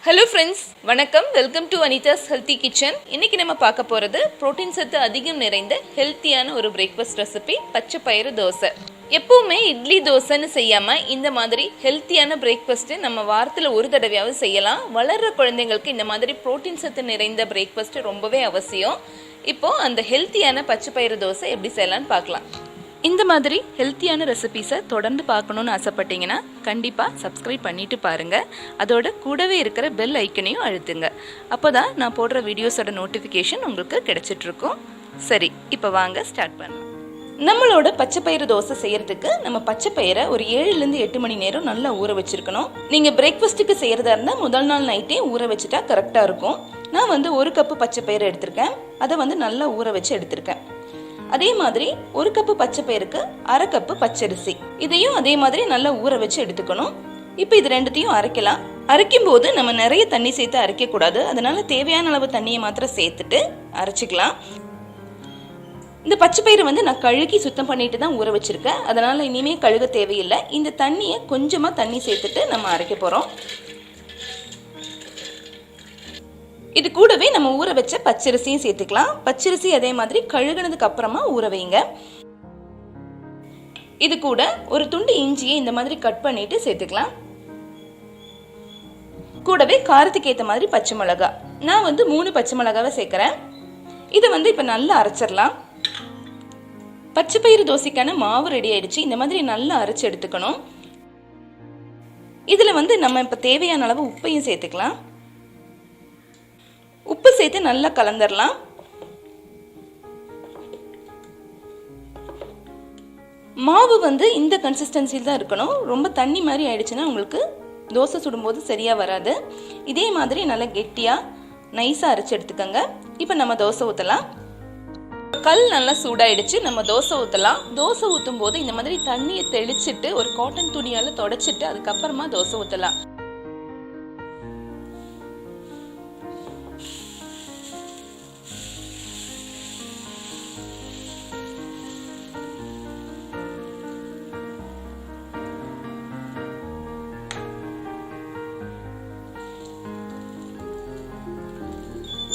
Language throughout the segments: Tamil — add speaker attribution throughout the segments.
Speaker 1: ஹலோ ஃப்ரெண்ட்ஸ், வணக்கம். Welcome to Anitha's healthy kitchen. இன்றைக்கி நம்ம பார்க்க போகிறது புரோட்டீன் சத்து அதிகம் நிறைந்த ஹெல்த்தியான ஒரு பிரேக்ஃபாஸ்ட் ரெசிபி, பச்சை பயிறு தோசை. எப்பவுமே இட்லி தோசைன்னு செய்யாமல் இந்த மாதிரி ஹெல்த்தியான பிரேக்ஃபாஸ்ட்டு நம்ம வாரத்தில் ஒரு தடவையாவது செய்யலாம். வளர்கிற குழந்தைங்களுக்கு இந்த மாதிரி புரோட்டீன் சத்து நிறைந்த பிரேக்ஃபாஸ்ட்டு ரொம்பவே அவசியம். இப்போது அந்த ஹெல்த்தியான பச்சை பயிறு தோசை எப்படி செய்யலான்னு பார்க்கலாம். இந்த மாதிரி ஹெல்த்தியான ரெசிபீஸை தொடர்ந்து பார்க்கணுன்னு ஆசைப்பட்டீங்கன்னா கண்டிப்பாக சப்ஸ்கிரைப் பண்ணிவிட்டு பாருங்கள். அதோட கூடவே இருக்கிற பெல் ஐக்கனையும் அழுத்துங்க. அப்போ தான் நான் போடுற வீடியோஸோட நோட்டிஃபிகேஷன் உங்களுக்கு கிடைச்சிட்ருக்கும். சரி, இப்போ வாங்க ஸ்டார்ட் பண்ணலாம். நம்மளோட பச்சை பயிறு தோசை செய்யறதுக்கு நம்ம பச்சை பயிரை ஒரு 7லேருந்து 8 மணி நேரம் நல்லா ஊற வச்சிருக்கணும். நீங்கள் பிரேக்ஃபாஸ்ட்டுக்கு செய்கிறதா இருந்தால் முதல் நாள் நைட்டே ஊற வச்சுட்டா கரெக்டாக இருக்கும். நான் 1 கப்பு பச்சை பயிறு எடுத்திருக்கேன். அதை நல்லா ஊற வச்சு எடுத்திருக்கேன். அதே மாதிரி 1 கப்பு பச்சை பயிருக்கு 1/2 கப்பு பச்சரிசி, இதையும் அதே மாதிரி நல்லா ஊற வச்சு எடுத்துக்கணும். இப்போ இது ரெண்டுத்தையும் அரைக்கலாம். அரைக்கும் போது நம்ம நிறைய தண்ணி சேர்த்து அரைக்கக்கூடாது. அதனால தேவையான அளவு தண்ணியை மாத்திரம் சேர்த்துட்டு அரைச்சிக்கலாம். இந்த பச்சை பயிறு நான் கழுகி சுத்தம் பண்ணிட்டு தான் ஊற வச்சிருக்கேன். அதனால இனிமே கழுக தேவையில்லை. இந்த தண்ணியை கொஞ்சமாக தண்ணி சேர்த்துட்டு நம்ம அரைக்க போகிறோம். இது கூடவே நம்ம ஊற வச்ச பச்சரிசியும் சேர்த்துக்கலாம். பச்சரிசி அதே மாதிரி கழுகுனதுக்கு அப்புறமா ஊற வைங்க. இது கூட ஒரு துண்டு இஞ்சியை இந்த மாதிரி கட் பண்ணிட்டு சேர்த்துக்கலாம். கூடவே காரத்துக்கு ஏற்ற மாதிரி பச்சை மிளகா, நான் 3 பச்சை மிளகாவை சேர்க்கிறேன். இதை இப்போ நல்லா அரைச்சிடலாம். பச்சை பயிறு தோசைக்கான மாவு ரெடி ஆயிடுச்சு. இந்த மாதிரி நல்லா அரைச்சு எடுத்துக்கணும். இதுல நம்ம இப்ப தேவையான அளவு உப்பையும் சேர்த்துக்கலாம். உப்பு சேர்த்து நல்லா கலந்துடலாம். மாவு இந்த கன்சிஸ்டன்சியில் தான் இருக்கணும். ரொம்ப தண்ணி மாதிரி ஆயிடுச்சுன்னா உங்களுக்கு தோசை சுடும்போது சரியா வராது. இதே மாதிரி நல்லா கெட்டியா நைஸா அரைச்சு எடுத்துக்கோங்க. இப்போ நம்ம தோசை ஊற்றலாம். கல் நல்லா சூடாயிடுச்சு. நம்ம தோசை ஊற்றலாம். தோசை ஊற்றும் போது இந்த மாதிரி தண்ணியை தெளிச்சிட்டு ஒரு காட்டன் துணியால தொடச்சிட்டு அதுக்கப்புறமா தோசை ஊற்றலாம்.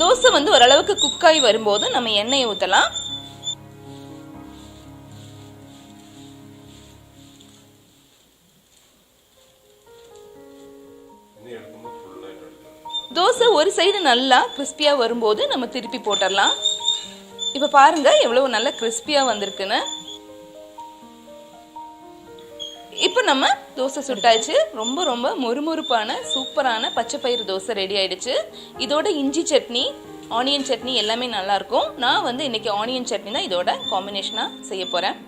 Speaker 1: தோசை ஓரளவுக்கு குக்காய் வரும்போது நம்ம எண்ணெயை ஊற்றலாம். தோசை ஒரு சைடு நல்லா கிறிஸ்பியா வரும்போது நம்ம திருப்பி போட்டுடலாம். இப்ப பாருங்க எவ்வளவு நல்லா கிறிஸ்பியா வந்திருக்குன்னு. இப்போ நம்ம தோசை சுட்டாச்சு. ரொம்ப ரொம்ப மொறுமொறுப்பான சூப்பரான பச்சை பயிறு தோசை ரெடி ஆயிடுச்சு. இதோட இஞ்சி சட்னி, ஆனியன் சட்னி எல்லாமே நல்லா இருக்கும். நான் இன்னைக்கு ஆனியன் சட்னி தான் இதோட காம்பினேஷனா செய்ய போறேன்.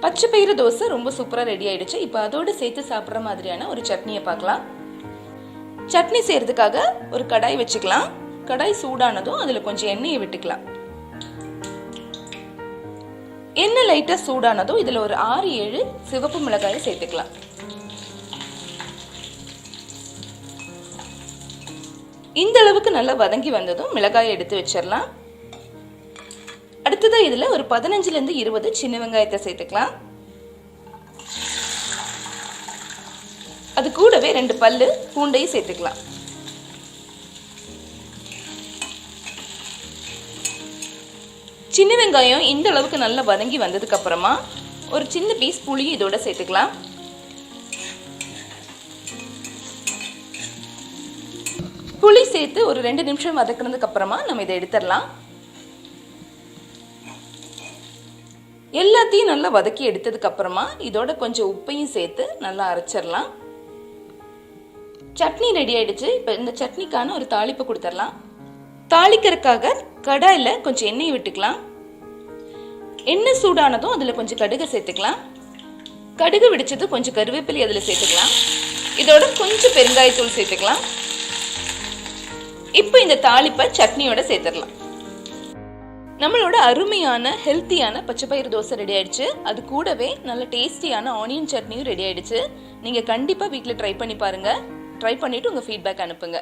Speaker 1: பச்சை பயிறு தோசை ரொம்ப சூப்பரா ரெடி ஆயிடுச்சு. இப்போ அதோட சேர்த்து சாப்பிட்ற மாதிரியான ஒரு சட்னியை பார்க்கலாம். சட்னி செய்யறதுக்காக ஒரு கடாய் வச்சுக்கலாம். கடாய் சூடானதும் அதுல கொஞ்சம் எண்ணெயை விட்டுக்கலாம். எண்ணெய் லைட்டா சூடானதும் இதுல ஒரு 6-7 சிவப்பு மிளகாயை சேர்த்துக்கலாம். இந்த அளவுக்கு நல்லா வதங்கி வந்ததும் மிளகாயை எடுத்து வச்சிடலாம். அடுத்ததா இதுல ஒரு 15லேருந்து 20 சின்ன வெங்காயத்தை சேர்த்துக்கலாம். அது கூடவே 2 பல்லு பூண்டையும் சேர்த்துக்கலாம். சின்ன வெங்காயம் இந்த அளவுக்கு நல்லா வதங்கி வந்ததுக்கு அப்புறமா ஒரு சின்ன பீஸ் புளி இதோட சேர்த்துக்கலாம். புளி சேர்த்து ஒரு 2 நிமிஷம் வதக்குனதுக்கு அப்புறமா நம்ம இதை எடுத்துடலாம். எல்லாத்தையும் நல்லா வதக்கி எடுத்ததுக்கு அப்புறமா இதோட கொஞ்சம் உப்பையும் சேர்த்து நல்லா அரைச்சிடலாம். சட்னி ரெடி ஆயிடுச்சு. இப்போ இந்த சட்னிக்கான ஒரு தாளிப்பு கொடுத்துடலாம். தாளிக்கிறதுக்காக கடாயில கொஞ்சம் எண்ணெய் விட்டுக்கலாம். எண்ணெய் சூடானதும் அதுல கொஞ்சம் கடுகு சேர்த்துக்கலாம். கடுகு வெடிச்சது கொஞ்சம் கருவேப்பிலை அதுல சேர்த்துக்கலாம். இதோட கொஞ்சம் பெருங்காயத்தூள் சேர்த்துக்கலாம். இப்போ இந்த தாளிப்பை சட்னியோட சேர்த்துடலாம். நம்மளோட அருமையான ஹெல்த்தியான பச்சை பயிறு தோசை ரெடி ஆயிடுச்சு. அது கூடவே நல்ல டேஸ்டியான ஆனியன் சட்னியும் ரெடி ஆயிடுச்சு. நீங்கள் கண்டிப்பாக வீட்டில் ட்ரை பண்ணி பாருங்கள். ட்ரை பண்ணிவிட்டு உங்கள் ஃபீட்பேக் அனுப்புங்க.